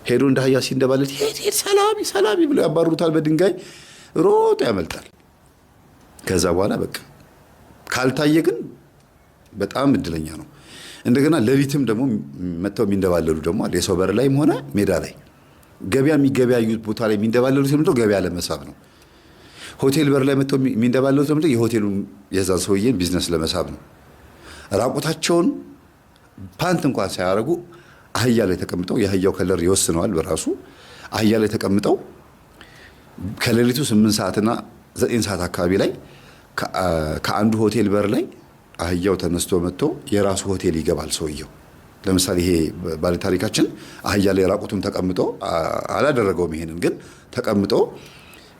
ሄዶ እንደ አህያ ሲንደባለል ሄድ ሰላሚ ሰላሚ ብለው ያባሩታል በድንጋይ ሮጦ ያመልጣል። ከዛ በኋላ በቃ ካልታየ ግን በጣም እድለኛ ነው። እንደገና ሌሊትም ደግሞ መተው የሚንደባለሉ ደግሞ አለ። የሰው በር ላይም ሆነ ሜዳ ላይ ገበያ የሚገበያዩት ቦታ ላይ የሚንደባለሉ ሲምቶ ገበያ ለመሳብ ነው። ሆቴል በር ላይ መተው የሚንደባለሉት ደግሞ የሆቴሉን የዛን ሰውዬን ቢዝነስ ለመሳብ ነው። ራቁታቸውን ፓንት እንኳን ሳያረጉ አህያ ላይ ተቀምጠው የአህያው ከለር ይወስነዋል በራሱ አህያ ላይ ተቀምጠው ከሌሊቱ 8 ሰዓትና 9 ሰዓት አካባቢ ላይ ከአንዱ ሆቴል በር ላይ አህያው ተነስቶ መጥቶ የራሱ ሆቴል ይገባል ሰውየው። ለምሳሌ ይሄ ባለ ታሪካችን አህያ ላይ ራቁቱን ተቀምጦ አላደረገውም። ይሄንን ግን ተቀምጦ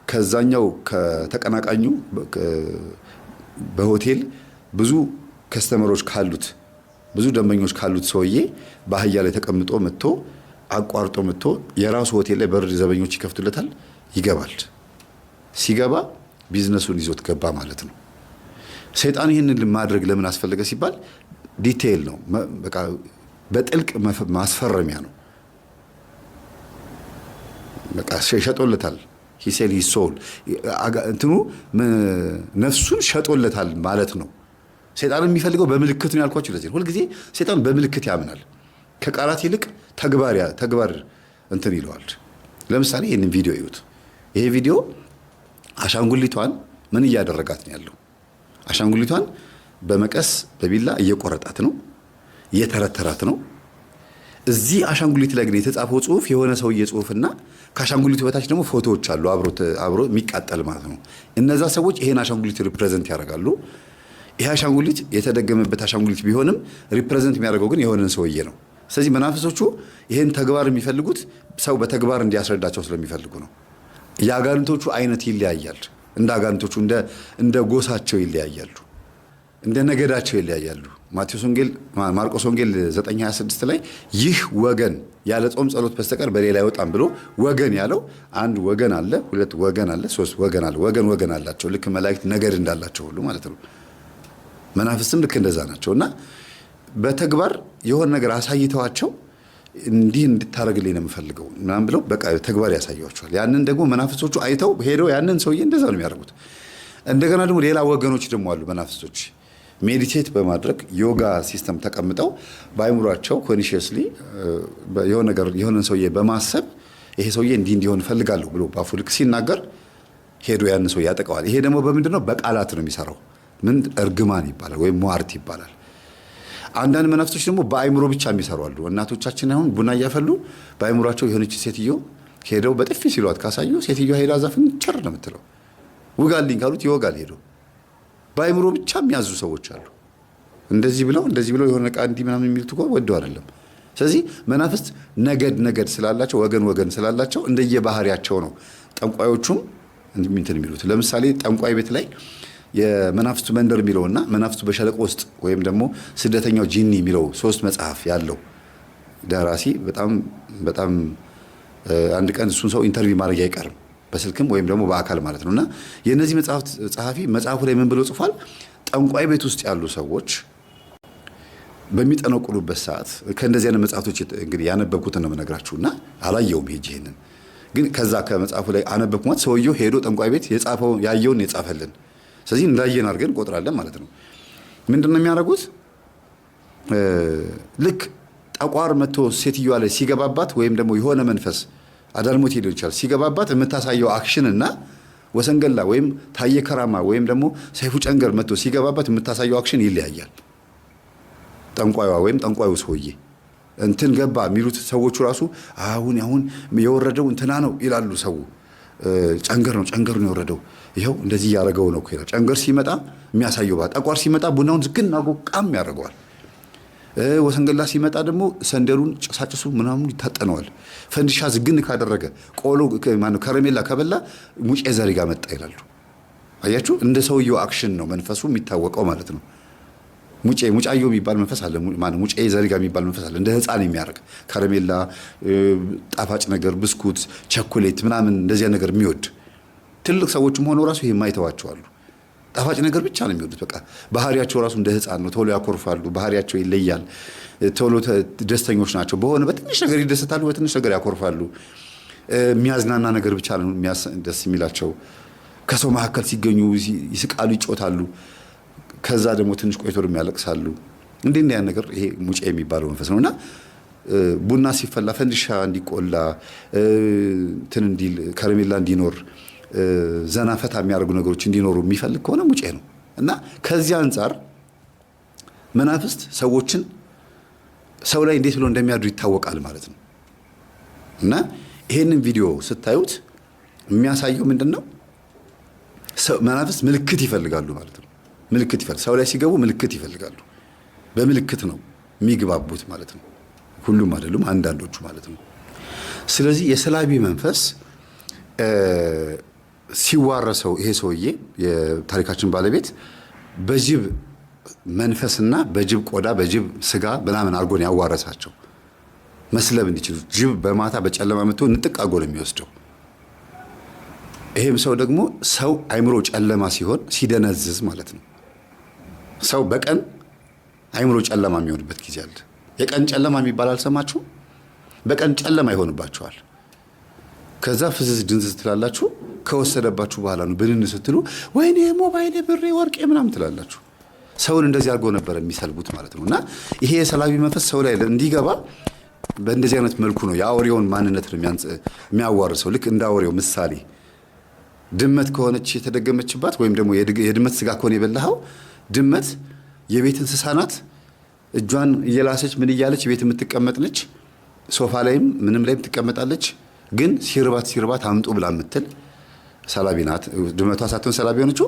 ከዛኛው ከተቀናቃኙ በሆቴል ብዙ ከስተመሮች ካሉት ብዙ ደንበኞች ካሉት ሰውዬ በአህያ ላይ ተቀምጦ መጥቶ አቋርጦ መጥቶ የራሱ ሆቴል ላይ በር ዘበኞች ይከፍቱለታል፣ ይገባል። ሲገባ ቢዝነሱን ይዞት ገባ ማለት ነው። ሰይጣን ይህንን ማድረግ ለምን አስፈለገ ሲባል ዲቴይል ነው። በቃ በጥልቅ ማስፈረሚያ ነው። በቃ ሸጦለታል። ሂሴል ሂሶል እንትኑ ነፍሱን ሸጦለታል ማለት ነው። ሰይጣን የሚፈልገው በምልክት ነው ያልኳችሁ። ለዚህ ሁልጊዜ ሰይጣን በምልክት ያምናል። ከቃላት ይልቅ ተግባር እንትን ይለዋል። ለምሳሌ ይህንን ቪዲዮ እዩት። ይሄ ቪዲዮ አሻንጉሊቷን ምን እያደረጋት ነው ያለው? አሻንጉሊቷን በመቀስ በቢላ እየቆረጣት ነው፣ እየተረተራት ነው። እዚህ አሻንጉሊት ላይ ግን የተጻፈው ጽሁፍ የሆነ ሰውዬ ጽሁፍና ከአሻንጉሊቱ በታች ደግሞ ፎቶዎች አሉ አብሮ የሚቃጠል ማለት ነው። እነዛ ሰዎች ይሄን አሻንጉሊት ሪፕሬዘንት ያደርጋሉ። ይሄ አሻንጉሊት የተደገመበት አሻንጉሊት ቢሆንም ሪፕሬዘንት የሚያደርገው ግን የሆነን ሰውዬ ነው። ስለዚህ መናፍሶቹ ይሄን ተግባር የሚፈልጉት ሰው በተግባር እንዲያስረዳቸው ስለሚፈልጉ ነው። የአጋንንቶቹ አይነት ይለያያል። እንደ አጋንንቶቹ እንደ ጎሳቸው ይለያያሉ፣ እንደ ነገዳቸው ይለያያሉ። ማርቆስ ወንጌል 9:26 ላይ ይህ ወገን ያለ ጾም ጸሎት በስተቀር በሌላ አይወጣም ብሎ ወገን ያለው አንድ ወገን አለ፣ ሁለት ወገን አለ፣ ሶስት ወገን አለ። ወገን አላቸው ልክ መላእክት ነገድ እንዳላቸው ሁሉ ማለት ነው። መናፍስትም ልክ እንደዛ ናቸው እና በተግባር የሆነ ነገር አሳይተዋቸው እንዲህ እንድታረግልኝ ነው የምፈልገው ምናምን ብለው በቃ ተግባር ያሳያቸዋል። ያንን ደግሞ መናፍስቶቹ አይተው ሄደው ያንን ሰውዬ እንደዛ ነው የሚያደርጉት። እንደገና ደግሞ ሌላ ወገኖች ደግሞ አሉ መናፍስቶች ሜዲቴት በማድረግ ዮጋ ሲስተም ተቀምጠው በአይምሯቸው ኮንሺየስሊ የሆነን ሰውዬ በማሰብ ይሄ ሰውዬ እንዲህ እንዲሆን እፈልጋለሁ ብሎ ባፉ ልክ ሲናገር ሄዶ ያንን ሰውዬ ያጠቀዋል። ይሄ ደግሞ በምንድን ነው? በቃላት ነው የሚሰራው። ምን እርግማን ይባላል ወይም ሟርት ይባላል። አንዳንድ መናፍስቶች ደግሞ በአይምሮ ብቻ የሚሰሩ አሉ። እናቶቻችን አሁን ቡና እያፈሉ በአይምሯቸው የሆነች ሴትዮ ሄደው በጥፊ ሲሏት ካሳዩ ሴትዮ ሄዳ ዛፍን ጭር ነው የምትለው። ውጋልኝ ካሉት ይወጋል ሄዶ። በአይምሮ ብቻ የሚያዙ ሰዎች አሉ። እንደዚህ ብለው የሆነ ዕቃ እንዲህ ምናምን የሚሉት እኮ ወደው አይደለም። ስለዚህ መናፍስት ነገድ ስላላቸው ወገን ስላላቸው እንደየባህሪያቸው ነው ጠንቋዮቹም እንትን የሚሉት። ለምሳሌ ጠንቋይ ቤት ላይ የመናፍስቱ መንደር የሚለውና መናፍስቱ በሸለቆ ውስጥ ወይም ደግሞ ስደተኛው ጂኒ የሚለው 3 መጽሐፍ ያለው ደራሲ በጣም አንድ ቀን እሱን ሰው ኢንተርቪው ማድረግ አይቀርም በስልክም ወይም ደግሞ በአካል ማለት ነውና የነዚህ መጽሐፍት ጸሐፊ መጽሐፉ ላይ ምን ብሎ ጽፏል? ጠንቋይ ቤት ውስጥ ያሉ ሰዎች በሚጠነቁሉበት ሰዓት ከእንደዚህ አይነት መጽሐፍቶች እንግዲህ ያነበብኩትን ነው የምነግራችሁና አላየውም ሄጄ ይሄንን ግን ከዛ ከመጽሐፉ ላይ አነበብኩት። ሰውየው ሄዶ ጠንቋይ ቤት ያየውን የጻፈልን። ስለዚህ እንዳየን አድርገን ቆጥራለን ማለት ነው። ምንድነው የሚያደርጉት? ልክ ጠቋር መጥቶ ሴትዮዋ ላይ ሲገባባት ወይም ደግሞ የሆነ መንፈስ አዳልሞት ሊሆን ይችላል ሲገባባት የምታሳየው አክሽን እና ወሰንገላ ወይም ታየ ከራማ ወይም ደግሞ ሰይፉ ጨንገር መጥቶ ሲገባባት የምታሳየው አክሽን ይለያያል። ጠንቋይዋ ወይም ጠንቋዩ ሰውዬ እንትን ገባ የሚሉት ሰዎቹ ራሱ አሁን የወረደው እንትና ነው ይላሉ። ሰው ጨንገር ነው የወረደው ይኸው እንደዚህ ያደረገው ነው ይላል። ጨንገር ሲመጣ የሚያሳየው ጠቋር ሲመጣ ቡናውን ዝግን አጎቃም ያደርገዋል። ወሰንገላ ሲመጣ ደግሞ ሰንደሩን ጭሳጭሱ ምናምን ይታጠነዋል። ፈንዲሻ ዝግን ካደረገ ቆሎ ከረሜላ ከበላ ሙጬ ዘሪጋ መጣ ይላሉ። አያችሁ፣ እንደ ሰውየው አክሽን ነው መንፈሱ የሚታወቀው ማለት ነው። ሙጫየው የሚባል መንፈስ አለ። ሙጬ ዘሪጋ የሚባል መንፈስ አለ። እንደ ህፃን የሚያደርግ ከረሜላ፣ ጣፋጭ ነገር፣ ብስኩት፣ ቸኮሌት ምናምን እንደዚያ ነገር የሚወድ ትልቅ ሰዎችም ሆነው ራሱ ይሄ የማይተዋቸው አሉ። ጣፋጭ ነገር ብቻ ነው የሚወዱት። በቃ ባህሪያቸው ራሱ እንደ ህፃን ነው። ቶሎ ያኮርፋሉ። ባህሪያቸው ይለያል። ቶሎ ደስተኞች ናቸው። በሆነ በትንሽ ነገር ይደሰታሉ፣ በትንሽ ነገር ያኮርፋሉ። የሚያዝናና ነገር ብቻ ነው ደስ የሚላቸው። ከሰው መካከል ሲገኙ ይስቃሉ፣ ይጮታሉ። ከዛ ደግሞ ትንሽ ቆይቶ ያለቅሳሉ። እንዴ ያን ነገር ይሄ ሙጬ የሚባለው መንፈስ ነውና ቡና ሲፈላ ፈንዲሻ እንዲቆላ እንትን እንዲል ከረሜላ እንዲኖር ዘና ፈታ የሚያደርጉ ነገሮች እንዲኖሩ የሚፈልግ ከሆነ ሙጬ ነው። እና ከዚህ አንፃር መናፍስት ሰዎችን ሰው ላይ እንዴት ብሎ እንደሚያድሩ ይታወቃል ማለት ነው። እና ይሄንን ቪዲዮ ስታዩት የሚያሳየው ምንድነው? መናፍስት ምልክት ይፈልጋሉ ማለት ነው። ምልክት ይፈልጋሉ። ሰው ላይ ሲገቡ ምልክት ይፈልጋሉ። በምልክት ነው የሚግባቡት ማለት ነው። ሁሉም አይደሉም፣ አንዳንዶቹ ማለት ነው። ስለዚህ የሰላቢ መንፈስ ሲዋረሰው ይሄ ሰውዬ የታሪካችን ባለቤት በጅብ መንፈስና በጅብ ቆዳ በጅብ ስጋ ምናምን አርጎን ያዋረሳቸው መስለብ እንዲችሉ። ጅብ በማታ በጨለማ መጥቶ ንጥቅ አርጎ ነው የሚወስደው። ይሄም ሰው ደግሞ ሰው አይምሮ ጨለማ ሲሆን ሲደነዝዝ ማለት ነው። ሰው በቀን አይምሮ ጨለማ የሚሆንበት ጊዜ አለ። የቀን ጨለማ የሚባል አልሰማችሁ? በቀን ጨለማ ይሆንባችኋል። ከዛ ፍዝዝ ድንዝዝ ትላላችሁ። ከወሰደባችሁ በኋላ ነው ብንን ስትሉ ወይኔ ሞባይሌ፣ ብሬ፣ ወርቄ ምናምን ትላላችሁ። ሰውን እንደዚህ አድርገው ነበር የሚሰልቡት ማለት ነው። እና ይሄ የሰላቢ መንፈስ ሰው ላይ እንዲገባ በእንደዚህ አይነት መልኩ ነው የአውሬውን ማንነት ነው የሚያዋርሰው። ልክ እንደ አውሬው ምሳሌ ድመት ከሆነች የተደገመችባት ወይም ደግሞ የድመት ስጋ ከሆነ የበላኸው፣ ድመት የቤት እንስሳ ናት። እጇን እየላሰች ምን እያለች ቤት የምትቀመጥ ነች። ሶፋ ላይም ምንም ላይም ትቀመጣለች። ግን ሲርባት አምጡ ብላ የምትል ሰላቢ ናት። ድመቷ ሳትሆን ሰላቢ ሆነችው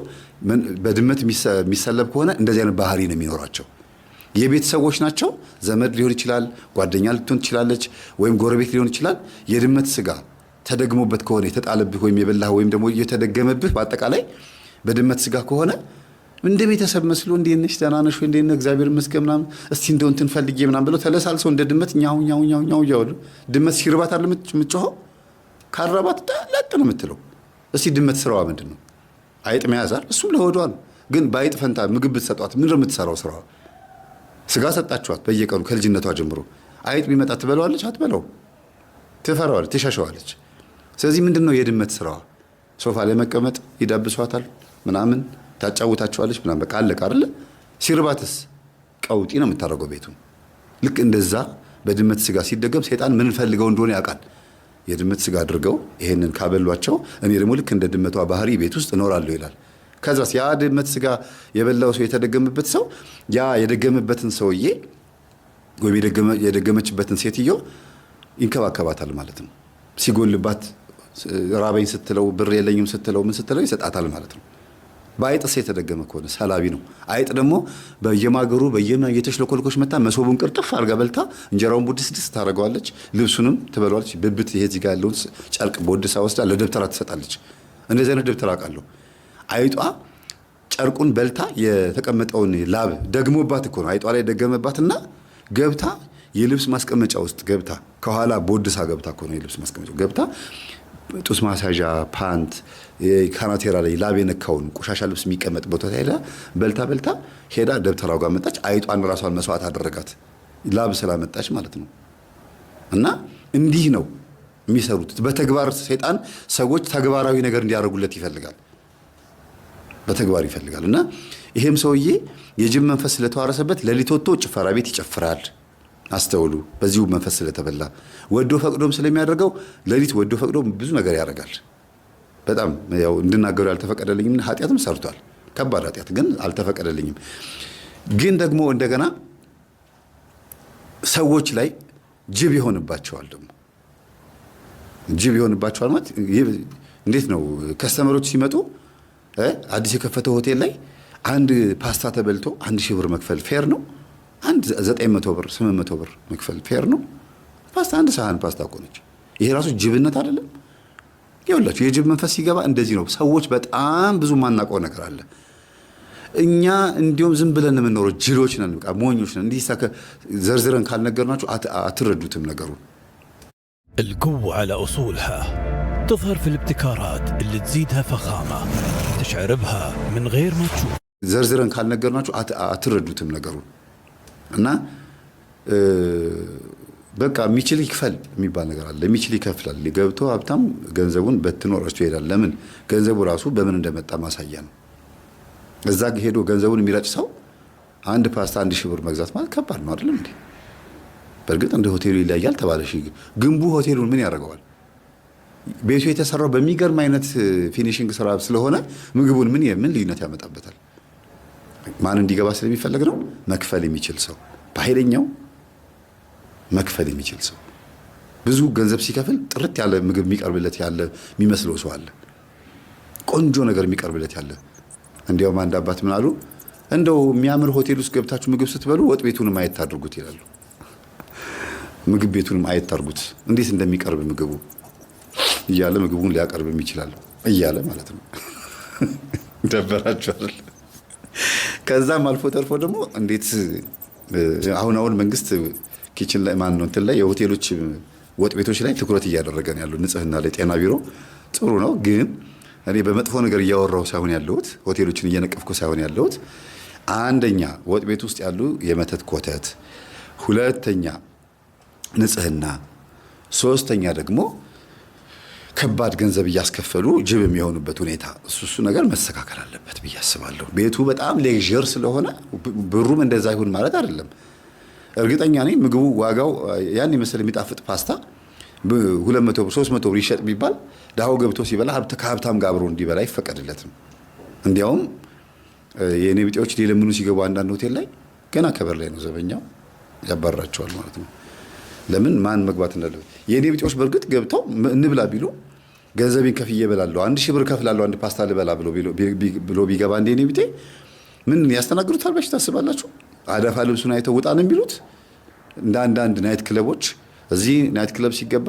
በድመት የሚሰለብ ከሆነ እንደዚህ አይነት ባህሪ ነው የሚኖራቸው። የቤት ሰዎች ናቸው። ዘመድ ሊሆን ይችላል፣ ጓደኛ ልትሆን ትችላለች፣ ወይም ጎረቤት ሊሆን ይችላል። የድመት ስጋ ተደግሞበት ከሆነ የተጣለብህ ወይም የበላህ ወይም ደግሞ እየተደገመብህ በአጠቃላይ በድመት ስጋ ከሆነ እንደ ቤተሰብ መስሎ እንዴት ነሽ ደህና ነሽ ወይ እንዴት ነህ እግዚአብሔር ይመስገን ምናምን እስቲ እንደው እንትን ፈልጌ ምናምን ብለው ተለሳልሰው እንደ ድመት ኛው ኛው ኛው ኛው እያሉ ድመት ሲርባት አይደል የምትጮኸው? ካራባት ለጥ ነው የምትለው። እስቲ ድመት ስራዋ ምንድን ነው? አይጥ መያዛል። እሱም ለሆዷ ነው። ግን በአይጥ ፈንታ ምግብ ብትሰጧት ምንድን ነው የምትሰራው ስራዋ? ስጋ ሰጣችኋት በየቀኑ ከልጅነቷ ጀምሮ አይጥ ቢመጣ ትበላዋለች? አትበላው። ትፈራዋለች፣ ትሸሸዋለች። ስለዚህ ምንድን ነው የድመት ስራዋ? ሶፋ ላይ መቀመጥ፣ ይዳብሷታል ምናምን፣ ታጫውታቸዋለች ምናምን፣ በቃ አለቀ አይደለ? ሲርባትስ ቀውጢ ነው የምታደርገው ቤቱን። ልክ እንደዛ በድመት ስጋ ሲደገም ሰይጣን ምን ፈልገው እንደሆነ ያውቃል። የድመት ስጋ አድርገው ይሄንን ካበሏቸው እኔ ደግሞ ልክ እንደ ድመቷ ባህሪ ቤት ውስጥ እኖራለሁ ይላል። ከዛስ ያ ድመት ስጋ የበላው ሰው የተደገመበት ሰው ያ የደገመበትን ሰውዬ ወይም የደገመችበትን ሴትዮ ይንከባከባታል ማለት ነው። ሲጎልባት ራበኝ ስትለው ብር የለኝም ስትለው ምን ስትለው ይሰጣታል ማለት ነው። በአይጥስ የተደገመ ከሆነ ሰላቢ ነው። አይጥ ደግሞ በየማገሩ የተሽለኮልኮች መታ መሶቡን ቅርጥፍ አድርጋ በልታ እንጀራውን ቡድስ ታደርገዋለች፣ ልብሱንም ትበለዋለች። ብብት ይሄ እዚህ ጋር ያለውን ጨርቅ በወድሳ ወስዳ ለደብተራ ትሰጣለች። እንደዚህ አይነት ደብተራ አውቃለሁ። አይጧ ጨርቁን በልታ የተቀመጠውን ላብ ደግሞባት እኮ ነው። አይጧ ላይ ደገመባትና ገብታ የልብስ ማስቀመጫ ውስጥ ገብታ ከኋላ በወድሳ ገብታ እኮ ነው የልብስ ማስቀመጫው ገብታ ጡስ ማሳዣ ፓንት ካናቴራ ላይ ላብ የነካውን ቆሻሻ ልብስ የሚቀመጥ ቦታ ሄዳ በልታ ሄዳ ደብተራው ጋር መጣች። አይጧን ራሷን መስዋዕት አደረጋት ላብ ስላመጣች ማለት ነው። እና እንዲህ ነው የሚሰሩት በተግባር ሰይጣን ሰዎች ተግባራዊ ነገር እንዲያደርጉለት ይፈልጋል። በተግባር ይፈልጋል። እና ይሄም ሰውዬ የጅብ መንፈስ ስለተዋረሰበት ሌሊት ወጥቶ ጭፈራ ቤት ይጨፍራል። አስተውሉ። በዚሁ መንፈስ ስለተበላ ወዶ ፈቅዶም ስለሚያደርገው ሌሊት ወዶ ፈቅዶም ብዙ ነገር ያደርጋል። በጣም ያው እንድናገሩ ያልተፈቀደልኝም ኃጢአትም ሰርቷል። ከባድ ኃጢአት ግን አልተፈቀደልኝም። ግን ደግሞ እንደገና ሰዎች ላይ ጅብ ይሆንባቸዋል። ደግሞ ጅብ ይሆንባቸዋል ማለት እንዴት ነው? ከስተመሮች ሲመጡ አዲስ የከፈተው ሆቴል ላይ አንድ ፓስታ ተበልቶ 1000 ብር መክፈል ፌር ነው? አንድ 900 ብር 800 ብር መክፈል ፌር ነው? ፓስታ አንድ ሳህን ፓስታ እኮ ነች። ይሄ ራሱ ጅብነት አይደለም? ይኸውላችሁ የጅብ መንፈስ ሲገባ እንደዚህ ነው። ሰዎች በጣም ብዙ ማናውቀው ነገር አለ። እኛ እንዲሁም ዝም ብለን የምንኖረው ጅሎች ነን፣ በቃ ሞኞች ነን። እንዲህ ዘርዝረን ካልነገርናችሁ አትረዱትም ነገሩ። القوة على أصولها تظهر في الابتكارات اللي تزيدها فخامة، تشعر بها من غير ما تشوف. زرزرن ካልነገርናችሁ አትረዱትም ነገሩን እና በቃ የሚችል ይክፈል የሚባል ነገር አለ። የሚችል ይከፍላል። ገብቶ ሀብታም ገንዘቡን በትኖ ረስቶ ይሄዳል። ለምን? ገንዘቡ ራሱ በምን እንደመጣ ማሳያ ነው። እዛ ሄዶ ገንዘቡን የሚረጭ ሰው አንድ ፓስታ 1000 ብር መግዛት ማለት ከባድ ነው አይደል እንዴ? በእርግጥ እንደ ሆቴሉ ይለያል ተባለ። ግንቡ ሆቴሉን ምን ያደርገዋል? ቤቱ የተሰራው በሚገርም አይነት ፊኒሺንግ ስራ ስለሆነ ምግቡን ምን ልዩነት ያመጣበታል? ማን እንዲገባ ስለሚፈልግ ነው? መክፈል የሚችል ሰው፣ በኃይለኛው መክፈል የሚችል ሰው። ብዙ ገንዘብ ሲከፍል ጥርት ያለ ምግብ የሚቀርብለት ያለ የሚመስለው ሰው አለ። ቆንጆ ነገር የሚቀርብለት ያለ። እንዲያውም አንድ አባት ምን አሉ? እንደው የሚያምር ሆቴል ውስጥ ገብታችሁ ምግብ ስትበሉ ወጥ ቤቱንም አየት አድርጉት ይላሉ። ምግብ ቤቱንም አየት አድርጉት እንዴት እንደሚቀርብ ምግቡ እያለ ምግቡን ሊያቀርብም ይችላል እያለ ማለት ነው። ደበራችኋል። ከዛም አልፎ ተርፎ ደግሞ እንዴት አሁን መንግስት ኪችን ላይ ማን ነው እንትን ላይ የሆቴሎች ወጥ ቤቶች ላይ ትኩረት እያደረገ ነው ያለው። ንጽህና ላይ ጤና ቢሮ ጥሩ ነው፣ ግን እኔ በመጥፎ ነገር እያወራሁ ሳይሆን ያለሁት ሆቴሎችን እየነቀፍኩ ሳይሆን ያለሁት አንደኛ ወጥ ቤት ውስጥ ያሉ የመተት ኮተት፣ ሁለተኛ ንጽህና፣ ሶስተኛ ደግሞ ከባድ ገንዘብ እያስከፈሉ ጅብ የሚሆኑበት ሁኔታ እሱ ነገር መስተካከል አለበት ብዬ አስባለሁ። ቤቱ በጣም ሌዥር ስለሆነ ብሩም እንደዛ ይሁን ማለት አይደለም። እርግጠኛ ነኝ ምግቡ ዋጋው ያን የመሰለ የሚጣፍጥ ፓስታ 200 ብር 300 ብር ይሸጥ ቢባል ዳው ገብቶ ሲበላ ከሀብታም ጋር አብሮ እንዲበላ አይፈቀድለትም። እንዲያውም የኔ ቢጤዎች ሊለምኑ ሲገቡ አንዳንድ ሆቴል ላይ ገና ከበር ላይ ነው ዘበኛው ያባራቸዋል ማለት ነው። ለምን ማን መግባት እንዳለበት የኔ ቢጤዎች በእርግጥ ገብተው እንብላ ቢሉ ገንዘቤን ከፍዬ እበላለሁ 1000 ብር ከፍላለሁ አንድ ፓስታ ልበላ ብሎ ቢገባ እንደ የኔ ቢጤ ምን ያስተናግዱታል ብላችሁ ታስባላችሁ? አዳፋ ልብሱን አይተው ውጣ ነው የሚሉት። እንደ አንዳንድ ናይት ክለቦች እዚህ ናይት ክለብ ሲገባ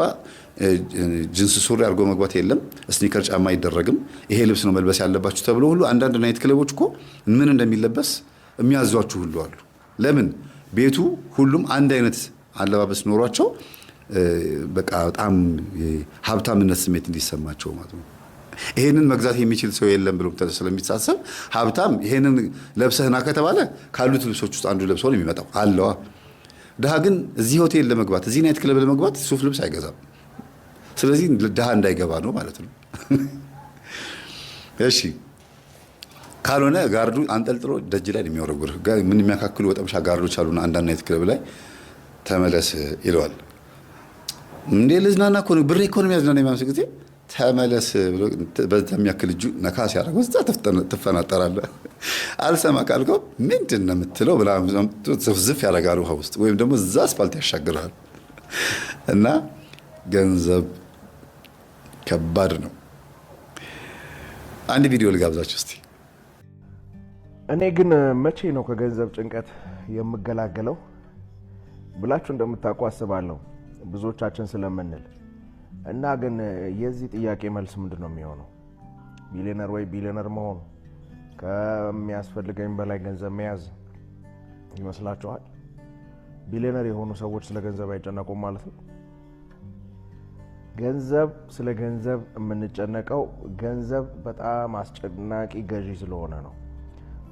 ጅንስ ሱሪ አድርጎ መግባት የለም፣ ስኒከር ጫማ አይደረግም፣ ይሄ ልብስ ነው መልበስ ያለባችሁ ተብሎ ሁሉ አንዳንድ ናይት ክለቦች እኮ ምን እንደሚለበስ የሚያዟችሁ ሁሉ አሉ። ለምን? ቤቱ ሁሉም አንድ አይነት አለባበስ ኖሯቸው በቃ በጣም ሀብታምነት ስሜት እንዲሰማቸው ማለት ነው። ይሄንን መግዛት የሚችል ሰው የለም ብሎ ስለሚታሰብ ሀብታም ይሄንን ለብሰህና ከተባለ ካሉት ልብሶች ውስጥ አንዱ ለብሶ ነው የሚመጣው አለዋ። ድሃ ግን እዚህ ሆቴል ለመግባት እዚህ ናይት ክለብ ለመግባት ሱፍ ልብስ አይገዛም። ስለዚህ ድሃ እንዳይገባ ነው ማለት ነው። እሺ ካልሆነ ጋርዱ አንጠልጥሎ ደጅ ላይ የሚወረውር ምን የሚያካክሉ ወጠምሻ ጋርዶች አሉና አንዳንድ ናይት ክለብ ላይ ተመለስ ይለዋል። እንዴ ልዝናና እኮ ነው ብሬ ኢኮኖሚ ያዝናና የሚያምስ ጊዜ ተመለስ ብሎ በዛ የሚያክል እጁ ነካስ ያደርገው እዛ ትፈናጠራለህ። አልሰማ ካልከው ምንድን ነው የምትለው ብላ ዝፍ ያደርጋል ውሃ ውስጥ ወይም ደግሞ እዛ አስፋልት ያሻግራል። እና ገንዘብ ከባድ ነው። አንድ ቪዲዮ ልጋብዛችሁ እስቲ። እኔ ግን መቼ ነው ከገንዘብ ጭንቀት የምገላገለው ብላችሁ እንደምታውቁ አስባለሁ ብዙዎቻችን ስለምንል እና ግን የዚህ ጥያቄ መልስ ምንድን ነው የሚሆነው? ሚሊዮነር ወይ ቢሊዮነር መሆን ከሚያስፈልገኝ በላይ ገንዘብ መያዝ ይመስላችኋል? ቢሊዮነር የሆኑ ሰዎች ስለ ገንዘብ አይጨነቁም ማለት ነው? ገንዘብ ስለ ገንዘብ የምንጨነቀው ገንዘብ በጣም አስጨናቂ ገዢ ስለሆነ ነው።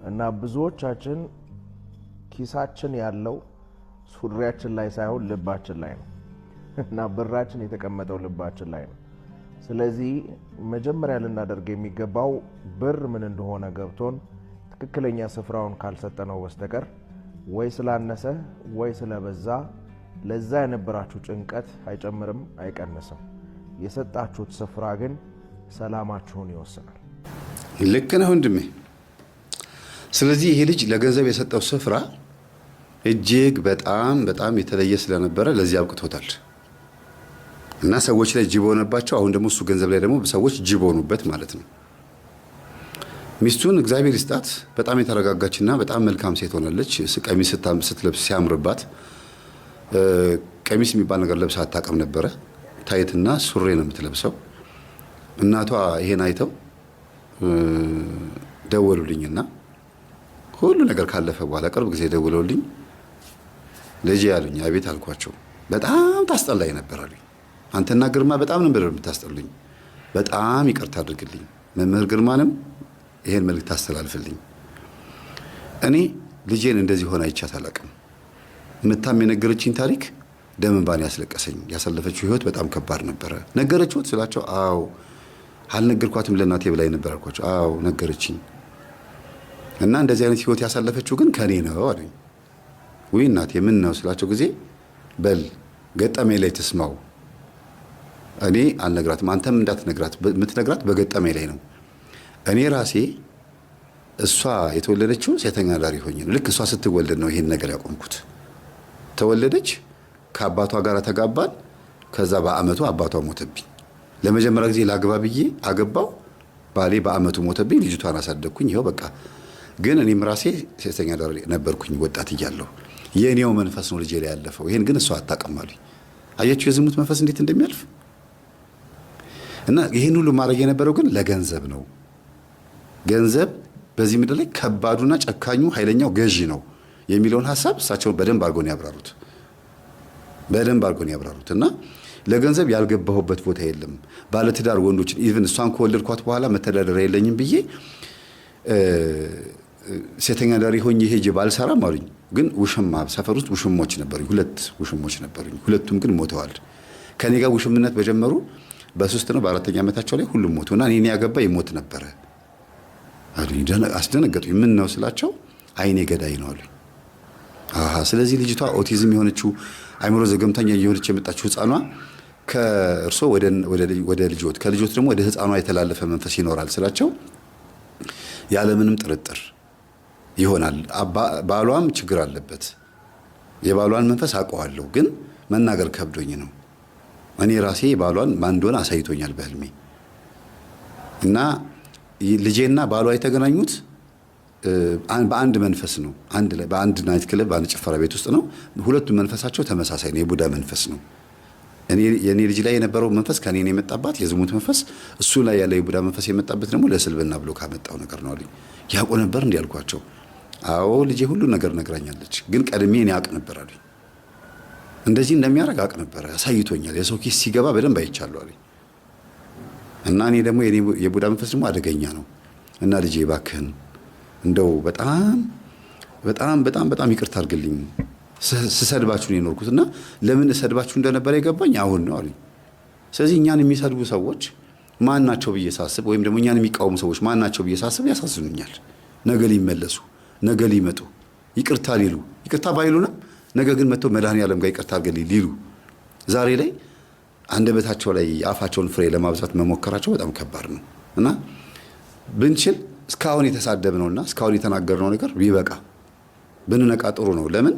እና ብዙዎቻችን ኪሳችን ያለው ሱሪያችን ላይ ሳይሆን ልባችን ላይ ነው። እና ብራችን የተቀመጠው ልባችን ላይ ነው። ስለዚህ መጀመሪያ ልናደርግ የሚገባው ብር ምን እንደሆነ ገብቶን ትክክለኛ ስፍራውን ካልሰጠነው በስተቀር ወይ ስላነሰ ወይ ስለበዛ ለዛ የነበራችሁ ጭንቀት አይጨምርም አይቀንስም። የሰጣችሁት ስፍራ ግን ሰላማችሁን ይወስናል። ልክ ነህ ወንድሜ። ስለዚህ ይሄ ልጅ ለገንዘብ የሰጠው ስፍራ እጅግ በጣም የተለየ ስለነበረ ለዚህ አብቅቶታል። እና ሰዎች ላይ ጅብ ሆነባቸው። አሁን ደግሞ እሱ ገንዘብ ላይ ደግሞ ሰዎች ጅብ ሆኑበት ማለት ነው። ሚስቱን እግዚአብሔር ይስጣት በጣም የተረጋጋችና በጣም መልካም ሴት ሆናለች። ቀሚስ ስትለብስ ሲያምርባት፣ ቀሚስ የሚባል ነገር ለብሳ አታውቅም ነበረ። ታይትና ሱሪ ነው የምትለብሰው። እናቷ ይሄን አይተው ደወሉልኝና ሁሉ ነገር ካለፈ በኋላ ቅርብ ጊዜ ደውለውልኝ ልጄ ያሉኝ። አቤት አልኳቸው። በጣም ታስጠላኝ ነበር አሉኝ። አንተና ግርማ በጣም ነበር የምታስጠሉኝ። በጣም ይቅርታ አድርግልኝ። መምህር ግርማንም ይሄን መልእክት አስተላልፍልኝ። እኔ ልጄን እንደዚህ ሆነ አይቻት አላውቅም። ምታም የነገረችኝ ታሪክ ደም እንባን ያስለቀሰኝ። ያሳለፈችው ህይወት በጣም ከባድ ነበረ። ነገረችሁት ስላቸው አዎ አልነገርኳትም ለእናቴ ብላኝ ነበር አልኳቸው። አዎ ነገረችኝ። እና እንደዚህ አይነት ህይወት ያሳለፈችው ግን ከኔ ነው አለኝ። ወይ እናቴ ምን ነው ስላቸው ጊዜ በል ገጠሜ ላይ ተስማው፣ እኔ አልነግራትም፣ አንተም እንዳትነግራት፣ የምትነግራት በገጠሜ ላይ ነው። እኔ ራሴ እሷ የተወለደችው ሴተኛ ዳሪ ሆኜ ነው። ልክ እሷ ስትወለድ ነው ይሄን ነገር ያቆምኩት። ተወለደች፣ ከአባቷ ጋር ተጋባን። ከዛ በአመቱ አባቷ ሞተብኝ። ለመጀመሪያ ጊዜ ላግባ ብዬ አገባው። ባሌ በአመቱ ሞተብኝ። ልጅቷን አሳደግኩኝ። ይኸው በቃ። ግን እኔም ራሴ ሴተኛ ዳሪ ነበርኩኝ ወጣት እያለሁ። የእኔው መንፈስ ነው ልጄ ላይ ያለፈው። ይሄን ግን እሷ አታውቅም አሉኝ። አያችሁ የዝሙት መንፈስ እንዴት እንደሚያልፍ። እና ይሄን ሁሉ ማድረግ የነበረው ግን ለገንዘብ ነው። ገንዘብ በዚህ ምድር ላይ ከባዱና ጨካኙ ኃይለኛው ገዢ ነው የሚለውን ሐሳብ እሳቸው በደንብ አድርገው ነው ያብራሩት። በደንብ አድርገው ነው ያብራሩት። እና ለገንዘብ ያልገባሁበት ቦታ የለም። ባለትዳር ወንዶችን ኢቭን እሷን ከወለድኳት በኋላ መተዳደሪያ የለኝም ብዬ ሴተኛ ዳሪ ሆኜ ሄጄ ባልሰራም አሉኝ። ግን ውሽማ ሰፈር ውስጥ ውሽሞች ነበሩኝ፣ 2 ውሽሞች ነበሩኝ። 2ቱም ግን ሞተዋል። ከኔ ጋር ውሽምነት በጀመሩ በ3 ነው በ4ኛ ዓመታቸው ላይ ሁሉም ሞቱና እኔን ያገባ ይሞት ነበረ አሉኝ። አስደነገጡኝ። ምን ነው ስላቸው አይኔ ገዳይ ነው አሉኝ። አሃ ስለዚህ ልጅቷ ኦቲዝም የሆነችው አይምሮ ዘገምተኛ የሆነች የመጣችው ህፃኗ ከእርሶ ወደ ልጆት ከልጆት ደግሞ ወደ ህፃኗ የተላለፈ መንፈስ ይኖራል ስላቸው ያለምንም ጥርጥር ይሆናል። ባሏም ችግር አለበት። የባሏን መንፈስ አውቀዋለሁ፣ ግን መናገር ከብዶኝ ነው። እኔ ራሴ ባሏን ማን እንደሆነ አሳይቶኛል በህልሜ። እና ልጄና ባሏ የተገናኙት በአንድ መንፈስ ነው። በአንድ ናይት ክለብ፣ በአንድ ጭፈራ ቤት ውስጥ ነው። ሁለቱም መንፈሳቸው ተመሳሳይ ነው። የቡዳ መንፈስ ነው። የኔ ልጅ ላይ የነበረው መንፈስ ከኔ ነው የመጣባት የዝሙት መንፈስ፣ እሱ ላይ ያለው የቡዳ መንፈስ የመጣበት ደግሞ ለስልብና ብሎ ካመጣው ነገር ነው አሉኝ። ያውቁ ነበር እንዲህ አልኳቸው። አዎ ልጄ ሁሉ ነገር ነግራኛለች፣ ግን ቀድሜ እኔ አውቅ ነበር አሉኝ። እንደዚህ እንደሚያደርግ አውቅ ነበር፣ አሳይቶኛል። የሰው ኪስ ሲገባ በደንብ አይቻለሁ አሉኝ። እና እኔ ደግሞ የቡዳ መንፈስ ደግሞ አደገኛ ነው። እና ልጄ እባክህን እንደው በጣም በጣም በጣም በጣም ይቅርታ አድርግልኝ፣ ስሰድባችሁ ነው የኖርኩት እና ለምን እሰድባችሁ እንደነበረ የገባኝ አሁን ነው አሉኝ። ስለዚህ እኛን የሚሰድቡ ሰዎች ማን ናቸው ብዬ ሳስብ፣ ወይም ደግሞ እኛን የሚቃወሙ ሰዎች ማን ናቸው ብዬ ሳስብ ያሳዝኑኛል። ነገ ሊመለሱ፣ ነገ ሊመጡ፣ ይቅርታ ሊሉ፣ ይቅርታ ባይሉንም ነገ ግን መጥተው መድኃኔዓለም ጋር ይቅርታ አድርግልኝ ሊሉ ዛሬ ላይ አንደበታቸው ላይ አፋቸውን ፍሬ ለማብዛት መሞከራቸው በጣም ከባድ ነው። እና ብንችል እስካሁን የተሳደብነውና እስካሁን የተናገርነው ነገር ቢበቃ ብንነቃ ጥሩ ነው። ለምን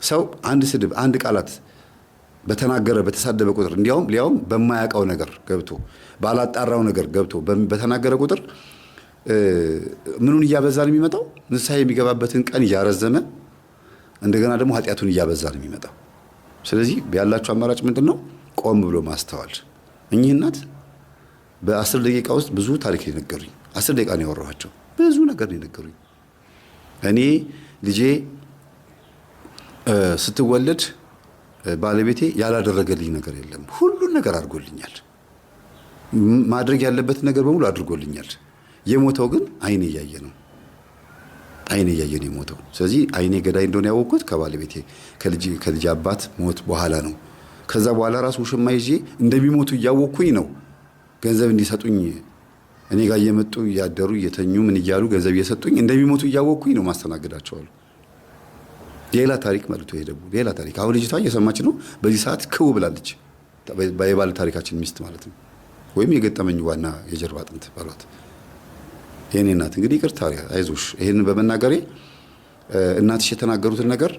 ሰው አንድ ስድብ፣ አንድ ቃላት በተሳደበ ቁጥር ሊያውም በማያውቀው ነገር ገብቶ ባላጣራው ነገር ገብቶ በተናገረ ቁጥር ምኑን እያበዛ ነው የሚመጣው? ንስሐ የሚገባበትን ቀን እያረዘመ እንደገና ደግሞ ኃጢአቱን እያበዛ ነው የሚመጣው። ስለዚህ ያላችሁ አማራጭ ምንድን ነው? ቆም ብሎ ማስተዋል። እኚህ እናት በ10 ደቂቃ ውስጥ ብዙ ታሪክ የነገሩኝ፣ 10 ደቂቃ ነው ያወራኋቸው። ብዙ ነገር ነው የነገሩኝ። እኔ ልጄ ስትወለድ ባለቤቴ ያላደረገልኝ ነገር የለም። ሁሉን ነገር አድርጎልኛል። ማድረግ ያለበትን ነገር በሙሉ አድርጎልኛል። የሞተው ግን አይኔ እያየ ነው። አይኔ እያየ ነው የሞተው። ስለዚህ አይኔ ገዳይ እንደሆነ ያወቅኩት ከባለቤቴ ከልጅ አባት ሞት በኋላ ነው። ከዛ በኋላ ራሱ ውሽማ ይዤ እንደሚሞቱ እያወቅኩኝ ነው ገንዘብ እንዲሰጡኝ እኔ ጋር እየመጡ እያደሩ እየተኙ ምን እያሉ ገንዘብ እየሰጡኝ እንደሚሞቱ እያወቅኩኝ ነው ማስተናገዳቸዋል። ሌላ ታሪክ መልቶ ሄደው ሌላ ታሪክ። አሁን ልጅቷ እየሰማች ነው። በዚህ ሰዓት ክው ብላለች። የባለ ታሪካችን ሚስት ማለት ነው፣ ወይም የገጠመኝ ዋና የጀርባ አጥንት ባሏት የኔ እናት። እንግዲህ ይቅርታ አይዞሽ፣ ይሄንን በመናገሬ እናትሽ የተናገሩትን ነገር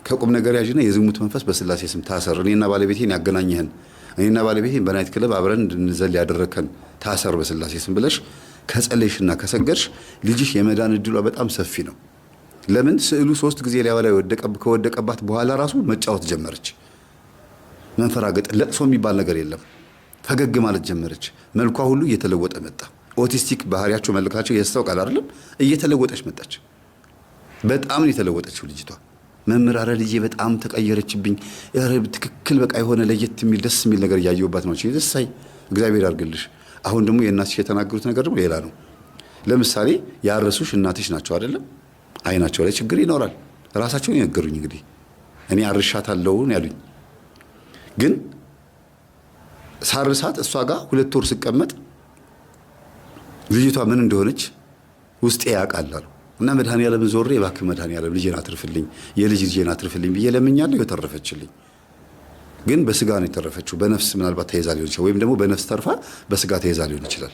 ከቁም ነገር ያዥና የዝሙት መንፈስ በስላሴ ስም ታሰር፣ እኔና ባለቤቴን ያገናኘህን፣ እኔና ባለቤቴን በናይት ክለብ አብረን እንድንዘል ያደረከን ታሰር በስላሴ ስም ብለሽ ከጸለይሽና ከሰገድሽ ልጅሽ የመዳን እድሏ በጣም ሰፊ ነው። ለምን ስዕሉ 3 ጊዜ ላይ ከወደቀባት በኋላ ራሱ መጫወት ጀመረች። መንፈራገጥ፣ ለቅሶ የሚባል ነገር የለም። ፈገግ ማለት ጀመረች። መልኳ ሁሉ እየተለወጠ መጣ። ኦቲስቲክ ባህሪያቸው መልካቸው ያስታውቃል አይደለም? እየተለወጠች መጣች። በጣም ነው የተለወጠችው ልጅቷ። መምህር አረ ልጄ በጣም ተቀየረችብኝ፣ አረ ትክክል በቃ የሆነ ለየት የሚል ደስ የሚል ነገር እያየሁባት ነው። ደሳይ እግዚአብሔር ያርግልሽ። አሁን ደግሞ የእናትሽ የተናገሩት ነገር ደግሞ ሌላ ነው። ለምሳሌ ያረሱሽ እናትሽ ናቸው አይደለም? አይናቸው ላይ ችግር ይኖራል። ራሳቸውን ይነገሩኝ እንግዲህ እኔ አርሻታለሁ ያሉኝ። ግን ሳርሳት እሷ ጋር 2 ወር ስቀመጥ ልጅቷ ምን እንደሆነች ውስጤ ያውቃል አሉ እና መድኃኒዓለም ዞሬ እባክህ መድኃኒዓለም ልጄን አትርፍልኝ፣ የልጅ ልጄን አትርፍልኝ ብዬ ለምኛለሁ። የተረፈችልኝ ግን በስጋ ነው የተረፈችው። በነፍስ ምናልባት ተይዛ ሊሆን ይችላል፣ ወይም ደግሞ በነፍስ ተርፋ በስጋ ተይዛ ሊሆን ይችላል።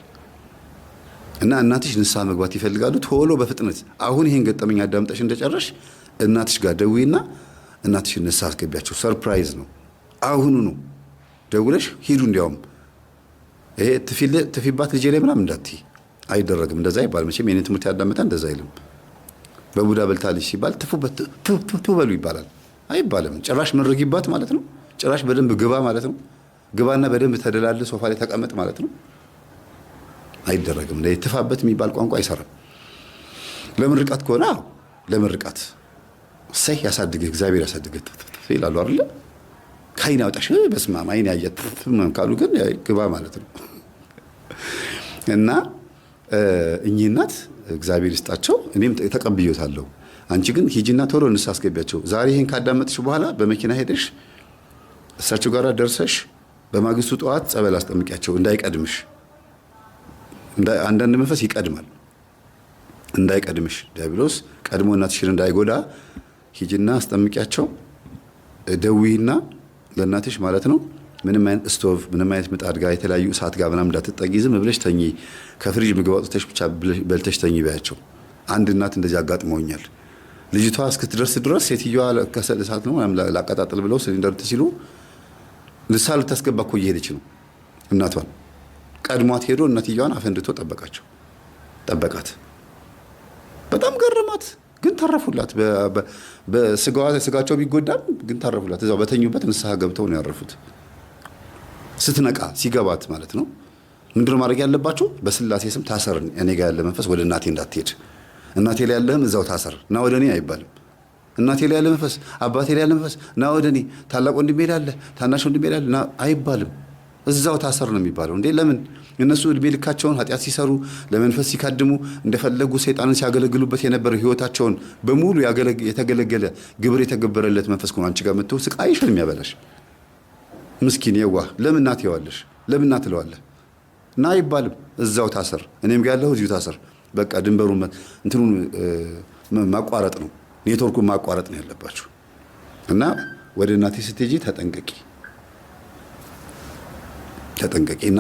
እና እናትሽ ንስሐ መግባት ይፈልጋሉ። ቶሎ በፍጥነት አሁን ይሄን ገጠመኝ አዳምጠሽ እንደጨረሽ እናትሽ ጋር ደውይና እናትሽን ንስሐ አስገቢያቸው። ሰርፕራይዝ ነው። አሁኑኑ ደውለሽ ሂዱ። እንዲያውም ይሄ ትፊባት ልጄ ላይ ምናምን እንዳትይ፣ አይደረግም። እንደዛ ይባል መቼም የኔ ትምህርት ያዳመጣ እንደዛ አይልም። በቡዳ በልታልሽ ሲባል ትፉበት ቱ በሉ ይባላል አይባልም። ጭራሽ መረጊባት ማለት ነው። ጭራሽ በደንብ ግባ ማለት ነው። ግባና በደንብ ተደላል ሶፋ ላይ ተቀመጥ ማለት ነው። አይደረግም። ትፋበት የሚባል ቋንቋ አይሰራም። ለምርቃት ከሆነ አዎ ለምርቃት ሰይ ያሳድግህ እግዚአብሔር ያሳድግህ ይላሉ አይደል? ካይን ያውጣሽ በስማም አይን ያየት ካሉ ግን ግባ ማለት ነው። እና እኚህ እናት እግዚአብሔር ይስጣቸው፣ እኔም ተቀብዬታለሁ። አንቺ ግን ሂጂና ቶሎ ንስሐ አስገቢያቸው። ዛሬ ይሄን ካዳመጥሽ በኋላ በመኪና ሄደሽ እሳቸው ጋር ደርሰሽ በማግስቱ ጠዋት ጸበል አስጠምቂያቸው እንዳይቀድምሽ። አንዳንድ መንፈስ ይቀድማል። እንዳይቀድምሽ ዲያብሎስ ቀድሞ እናትሽን እንዳይጎዳ ሂጂና አስጠምቂያቸው። ደዊና ለእናትሽ ማለት ነው ምንም አይነት ስቶቭ ምንም አይነት ምጣድ ጋር የተለያዩ እሳት ጋር ምናምን እንዳትጠጊ፣ ዝም ብለሽ ተኚ። ከፍሪጅ ምግብ አውጥተሽ ብቻ በልተሽ ተኚ በያቸው። አንድ እናት እንደዚህ አጋጥመውኛል። ልጅቷ እስክትደርስ ድረስ ሴትዮዋ ከሰል እሳት ነው ላቀጣጥል ብለው ሲሊንደር ሲሉ ንስሐ ልታስገባ እኮ እየሄደች ነው እናቷን። ቀድሟት ሄዶ እናትየዋን አፈንድቶ ጠበቃት። በጣም ገረማት። ግን ተረፉላት። ስጋቸው ቢጎዳም ግን ተረፉላት። እዛው በተኙበት ንስሐ ገብተው ነው ያረፉት። ስትነቃ ሲገባት ማለት ነው። ምንድነው ማድረግ ያለባቸው? በስላሴ ስም ታሰር። እኔ ጋር ያለ መንፈስ ወደ እናቴ እንዳትሄድ፣ እናቴ ላይ ያለህም እዛው ታሰር፣ ና ወደ እኔ አይባልም። እናቴ ላይ ያለ መንፈስ፣ አባቴ ላይ ያለ መንፈስ ና ወደ እኔ፣ ታላቅ ወንድሜ ላይ ያለ፣ ታናሽ ወንድሜ ላይ ያለ ና አይባልም። እዛው ታሰር ነው የሚባለው። እንዴ ለምን? እነሱ እድሜ ልካቸውን ኃጢአት ሲሰሩ ለመንፈስ ሲካድሙ እንደፈለጉ ሰይጣንን ሲያገለግሉበት የነበረው ህይወታቸውን በሙሉ የተገለገለ ግብር የተገበረለት መንፈስ ነው አንቺ ጋር መጥቶ ስቃይሽን የሚያበላሽ። ምስኪን የዋህ ለምን እናት ይዋለሽ? ለምን እናት ትለዋለህ? ና አይባልም። እዛው ታሰር። እኔም ጋር ያለው እዚሁ ታሰር። በቃ ድንበሩን እንትኑን ማቋረጥ ነው፣ ኔትወርኩን ማቋረጥ ነው ያለባችሁ። እና ወደ እናቴ ስትሄጂ ተጠንቀቂና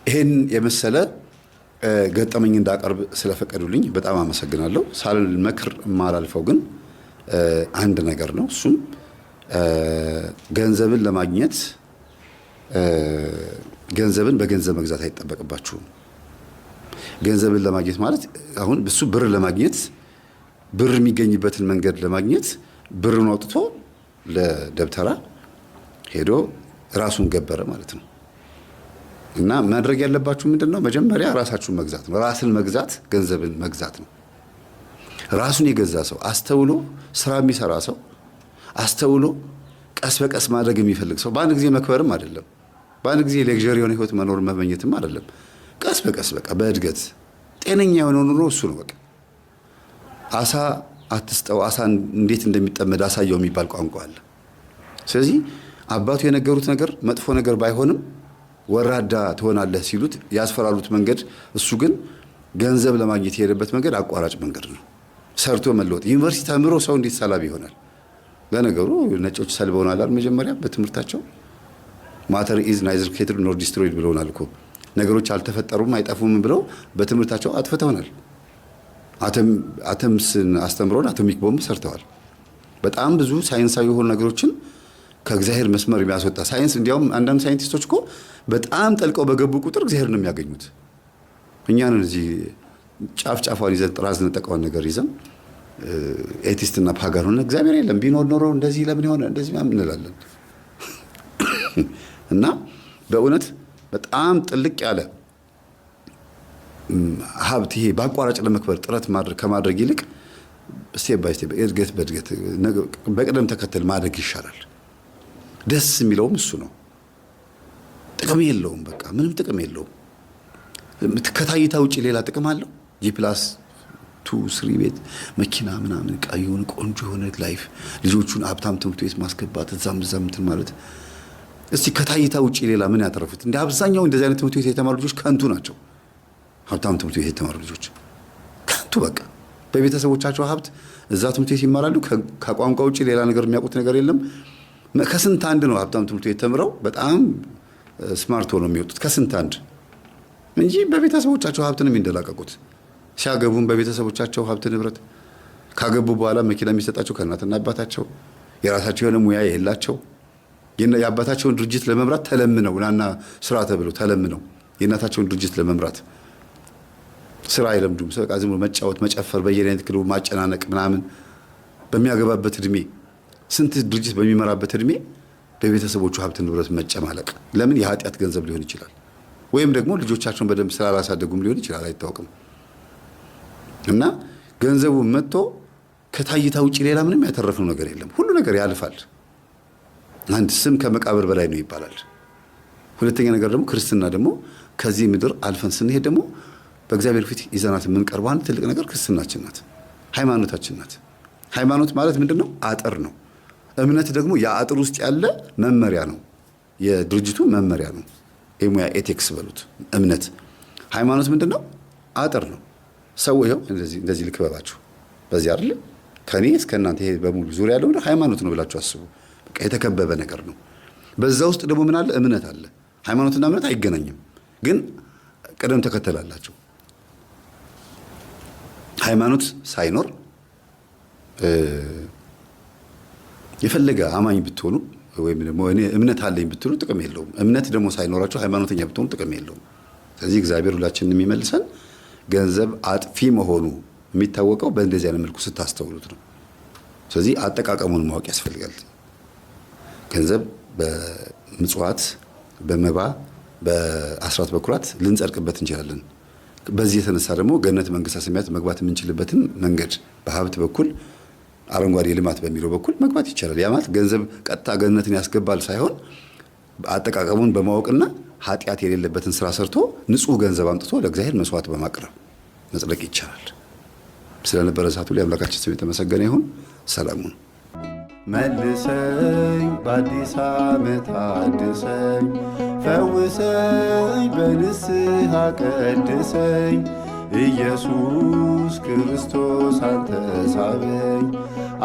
ይሄን የመሰለ ገጠመኝ እንዳቀርብ ስለፈቀዱልኝ በጣም አመሰግናለሁ። ሳልመክር ማላልፈው ግን አንድ ነገር ነው። እሱም ገንዘብን ለማግኘት ገንዘብን በገንዘብ መግዛት አይጠበቅባችሁም። ገንዘብን ለማግኘት ማለት አሁን እሱ ብር ለማግኘት ብር የሚገኝበትን መንገድ ለማግኘት ብርን አውጥቶ ለደብተራ ሄዶ ራሱን ገበረ ማለት ነው። እና ማድረግ ያለባችሁ ምንድነው? መጀመሪያ ራሳችሁን መግዛት ነው። ራስን መግዛት ገንዘብን መግዛት ነው። ራሱን የገዛ ሰው፣ አስተውሎ ስራ የሚሰራ ሰው፣ አስተውሎ ቀስ በቀስ ማድረግ የሚፈልግ ሰው፣ በአንድ ጊዜ መክበርም አይደለም፣ በአንድ ጊዜ ሌክዠሪ የሆነ ህይወት መኖር መመኘትም አይደለም። ቀስ በቀስ በቃ በእድገት ጤነኛ የሆነው ኑሮ እሱ ነው። በቃ አሳ አትስጠው፣ አሳ እንዴት እንደሚጠመድ አሳየው የሚባል ቋንቋ አለ። ስለዚህ አባቱ የነገሩት ነገር መጥፎ ነገር ባይሆንም ወራዳ ትሆናለህ ሲሉት ያስፈራሩት መንገድ፣ እሱ ግን ገንዘብ ለማግኘት የሄደበት መንገድ አቋራጭ መንገድ ነው። ሰርቶ መለወጥ። ዩኒቨርሲቲ ተምሮ ሰው እንዴት ሰላቢ ይሆናል? ለነገሩ ነጮች ሰልበውናል መጀመሪያ በትምህርታቸው። ማተር ኢዝ ናይዘር ክሬትድ ኖር ዲስትሮይድ ብለውናል እኮ። ነገሮች አልተፈጠሩም አይጠፉም ብለው በትምህርታቸው አጥፍተውናል። አተምስን አስተምረውን አቶሚክ ቦምብ ሰርተዋል። በጣም ብዙ ሳይንሳዊ የሆኑ ነገሮችን ከእግዚአብሔር መስመር የሚያስወጣ ሳይንስ። እንዲያውም አንዳንድ ሳይንቲስቶች እኮ በጣም ጠልቀው በገቡ ቁጥር እግዚአብሔር ነው የሚያገኙት። እኛን እዚህ ጫፏን ይዘን ጥራዝ ነጠቃውን ነገር ይዘን ኤቲስትና ፓጋን ሆነ እግዚአብሔር የለም ቢኖር ኖሮ እንደዚህ ለምን ሆነ እንደዚህ ምናምን እንላለን። እና በእውነት በጣም ጥልቅ ያለ ሀብት ይሄ በአቋራጭ ለመክበር ጥረት ከማድረግ ይልቅ ስቴፕ ባይ ስቴፕ እድገት በእድገት በቅደም ተከተል ማድረግ ይሻላል። ደስ የሚለውም እሱ ነው። ጥቅም የለውም፣ በቃ ምንም ጥቅም የለውም። ከታይታ ውጭ ሌላ ጥቅም አለው? G+2-3 ቤት መኪና ምናምን ቀዩን ቆንጆ የሆነ ላይፍ ልጆቹን ሀብታም ትምህርት ቤት ማስገባት እዛም እንትን ማለት እስቲ ከታይታ ውጭ ሌላ ምን ያተረፉት? እንደ አብዛኛው እንደዚህ አይነት ትምህርት ቤት የተማሩ ልጆች ከንቱ ናቸው። ሀብታም ትምህርት ቤት የተማሩ ልጆች ከንቱ በቃ በቤተሰቦቻቸው ሀብት እዛ ትምህርት ቤት ይማራሉ። ከቋንቋ ውጭ ሌላ ነገር የሚያውቁት ነገር የለም። ከስንት አንድ ነው ሀብታም ትምህርት ቤት ተምረው በጣም ስማርት ሆነው የሚወጡት ከስንት አንድ እንጂ በቤተሰቦቻቸው ሀብት ነው የሚንደላቀቁት። ሲያገቡም በቤተሰቦቻቸው ሀብት ንብረት፣ ካገቡ በኋላ መኪና የሚሰጣቸው ከእናትና አባታቸው፣ የራሳቸው የሆነ ሙያ የላቸው። የአባታቸውን ድርጅት ለመምራት ተለምነው ናና ስራ ተብለው ተለምነው የእናታቸውን ድርጅት ለመምራት ስራ አይለምዱም። በቃ ዝም ብሎ መጫወት፣ መጨፈር፣ በየአይነት ክለቡ ማጨናነቅ ምናምን በሚያገባበት እድሜ ስንት ድርጅት በሚመራበት እድሜ በቤተሰቦቹ ሀብት ንብረት መጨማለቅ። ለምን? የኃጢአት ገንዘብ ሊሆን ይችላል፣ ወይም ደግሞ ልጆቻቸውን በደንብ ስላላሳደጉም ሊሆን ይችላል፣ አይታወቅም። እና ገንዘቡ መጥቶ ከታይታ ውጭ ሌላ ምንም ያተረፍነው ነገር የለም። ሁሉ ነገር ያልፋል። አንድ ስም ከመቃብር በላይ ነው ይባላል። ሁለተኛ ነገር ደግሞ ክርስትና ደግሞ ከዚህ ምድር አልፈን ስንሄድ ደግሞ በእግዚአብሔር ፊት ይዘናት የምንቀርበው አንድ ትልቅ ነገር ክርስትናችን ናት፣ ሃይማኖታችን ናት። ሃይማኖት ማለት ምንድነው? አጥር ነው። እምነት ደግሞ የአጥር ውስጥ ያለ መመሪያ ነው፣ የድርጅቱ መመሪያ ነው። የሙያ ኤቲክስ በሉት እምነት። ሃይማኖት ምንድነው? አጥር ነው። ሰው ይኸው እንደዚህ ልክበባችሁ በዚህ አይደል ከኔ እስከ እናንተ ይሄ በሙሉ ዙሪያ ያለው ሃይማኖት ነው ብላችሁ አስቡ። በቃ የተከበበ ነገር ነው። በዛ ውስጥ ደግሞ ምን አለ? እምነት አለ። ሃይማኖትና እምነት አይገናኝም፣ ግን ቅደም ተከተል አላቸው። ሃይማኖት ሳይኖር የፈለገ አማኝ ብትሆኑ ወይም ደግሞ እኔ እምነት አለኝ ብትሉ ጥቅም የለውም። እምነት ደግሞ ሳይኖራችሁ ሃይማኖተኛ ብትሆኑ ጥቅም የለውም። ስለዚህ እግዚአብሔር ሁላችንን የሚመልሰን ገንዘብ አጥፊ መሆኑ የሚታወቀው በእንደዚህ አይነት መልኩ ስታስተውሉት ነው። ስለዚህ አጠቃቀሙን ማወቅ ያስፈልጋል። ገንዘብ በምጽዋት፣ በመባ፣ በአስራት በኩራት ልንጸድቅበት እንችላለን። በዚህ የተነሳ ደግሞ ገነት መንግሥተ ሰማያት መግባት የምንችልበትን መንገድ በሀብት በኩል አረንጓዴ ልማት በሚለው በኩል መግባት ይቻላል። ያ ማለት ገንዘብ ቀጥታ ገነትን ያስገባል ሳይሆን አጠቃቀሙን በማወቅና ኃጢአት የሌለበትን ስራ ሰርቶ ንጹህ ገንዘብ አምጥቶ ለእግዚአብሔር መስዋዕት በማቅረብ መጽደቅ ይቻላል። ስለነበረ ሰዓቱ ላይ አምላካችን ስም የተመሰገነ ይሁን። ሰላሙን መልሰኝ፣ በአዲስ ዓመት አድሰኝ፣ ፈውሰኝ፣ በንስሐ ቀድሰኝ፣ ኢየሱስ ክርስቶስ አንተ ሳበኝ፣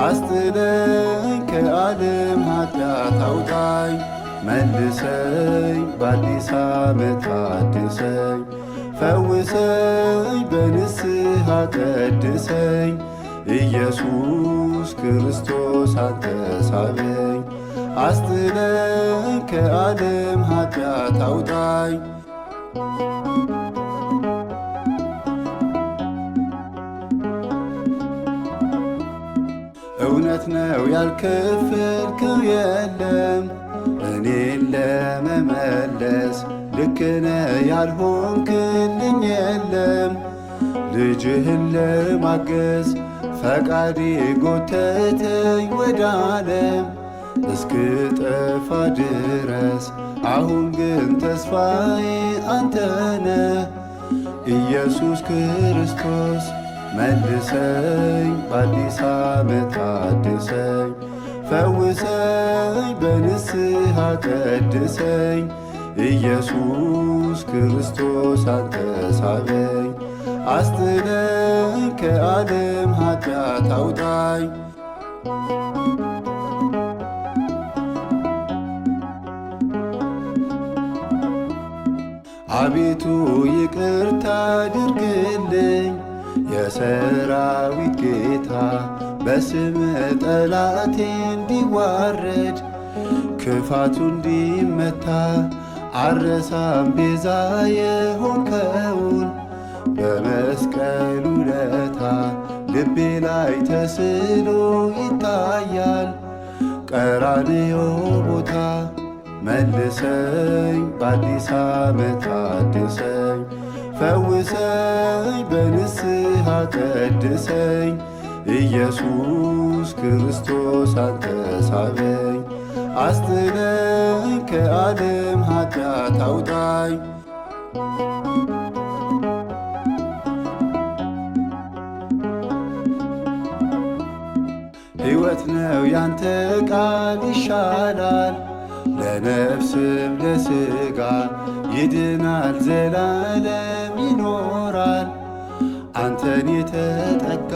አስጥለኝ፣ ከዓለም ኃጢአት አውጣኝ። መልሰኝ፣ በአዲስ ዓመት አድሰኝ፣ ፈውሰኝ፣ በንስሐ ቀድሰኝ፣ ኢየሱስ ክርስቶስ አንተ ሳበኝ፣ አስጥለኝ፣ ከዓለም ኃጢአት አውጣኝ። እውነት ነው ያልከፈልከው የለም እኔን ለመመለስ፣ ልክ ነህ ያልሆንክልኝ የለም ልጅህን ለማገዝ። ፈቃዴ ጎተተኝ ወደ ዓለም እስክጠፋ ድረስ፣ አሁን ግን ተስፋዬ አንተነ ኢየሱስ ክርስቶስ። መልሰኝ፣ በአዲስ ዓመት አድሰኝ፣ ፈውሰኝ፣ በንስሐ ቀድሰኝ፣ ኢየሱስ ክርስቶስ አንተ ሳበኝ፣ አስጥለኝ፣ ከዓለም ኃጢአት አውጣኝ። አቤቱ ይቅርታ አድርግልኝ የሰራዊት ጌታ፣ በስም ጠላቴ እንዲዋረድ ክፋቱ እንዲመታ። አረሳም ቤዛ የሆንከውን በመስቀሉ ውለታ፣ ልቤ ላይ ተስሎ ይታያል ቀራንዮ ቦታ። መልሰኝ፣ በአዲስ ዓመት አድሰኝ፣ ፈውሰኝ፣ በንስሐ ቀድሰኝ፣ ኢየሱስ ክርስቶስ አንተ ሳበኝ፣ አስጥለኝ ከዓለም ኃጢአት አውጣኝ። ሕይወት ነው ያንተ ቃል ይሻላል፣ ለነፍስም ለሥጋ ይድናል፣ ዘላለም ይኖራል አንተን የተጠጋ